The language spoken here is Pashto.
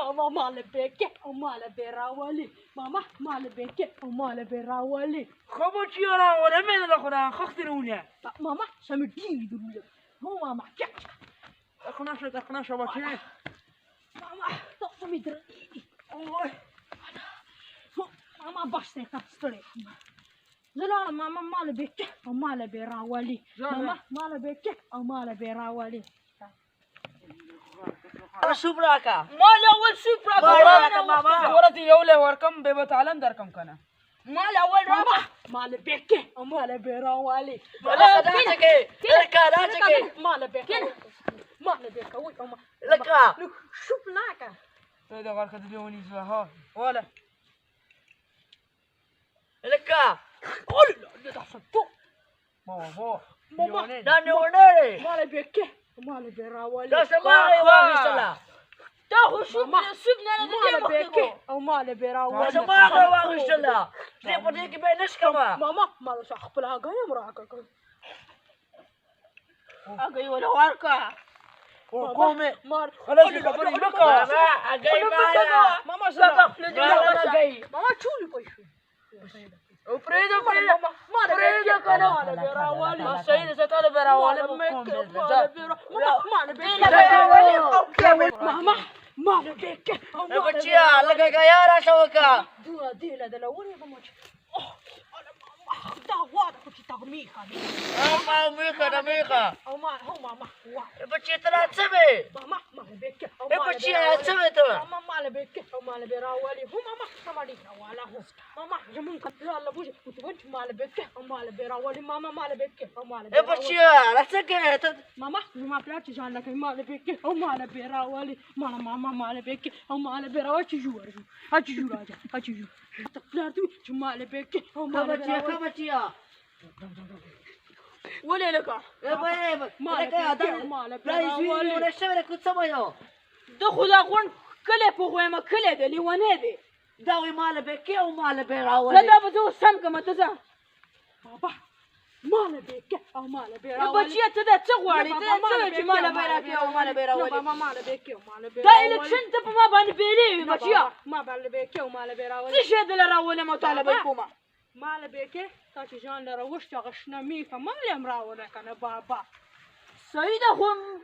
ماما مال بکه او مال براولی ماما مال بکه او مال براولی خب چی راوله من لخورا خخترونه ماما سمدی دروله هو ماما اخناش بچه ماما تو سمدر اوه ماما باشته تستری زلال ماما مال بکه او مال براولی ماما مال بکه او مال براولی سوبراکا مال اول سوبراکا ماما ورتي يوله وركم ببتعلم دركم كنا مال اول رابع مال بكه ومال براوالي ولا كداتك لك مال بكه مال بكه وي لك شوف ناكا هذا غير كدلوني زها ولا لك قول لا تصدق ماما داني ونري مال بكه ومال براوالي لا سماعي واقي سلا تاخذ سبنا مال بكه او مال براوالي سماعي واقي سلا زي بديك بينش كما ماما مال شخبلها قايم راكا اجي ولا وركا وقومي مال خلاص كبري لك ماما اجي ماما سبق ماما شو بيشو وفريدة فريدة كنا براوالي سيد ستار براوالي ماما مال بكه بچيا لگا يا شوكا دورا ديلا دلوني بموت دا وادا كنت تغميخا ما ميخا او ما هو ماما بچي ترى تسمي ماما مال بكه او بچي تسمي تو ماما مال بكه او مال براوالي هو ماما سمادي ولا هو ماما جمون لا لا بوجي وانت مال بكه او مال براوالي ماما مال بكه او مال براوالي بچي لا سكت ماما ما بلاتش جان لك مال بكه او مال براوالي ماما مال بكه او مال براوالي تجور اجي راجع اجي تقلاتو مال بكه او مال براوالي بچيا ولا لك مالك يا مال لا يزوي ولا شبرك كنت سمعوا دخل اخوان كله بوغه ما كله دي ونه دي داوي مال بكي او مال براوالي لا بزو سمك ما تزا بابا مال بكه او مال براوالي بچيا تدا تغوالي تدا مال براوالي او مال براوالي ماما مال بكه ومال دا براوالي الكشن تب ما بان بيلي بچيا ما بال بكه ومال براوالي تشهد لراوالي مطالبه يكوما مال بكه تاكي جان لروشت غشنا ميكا مال امراوله كان بابا سيدة هم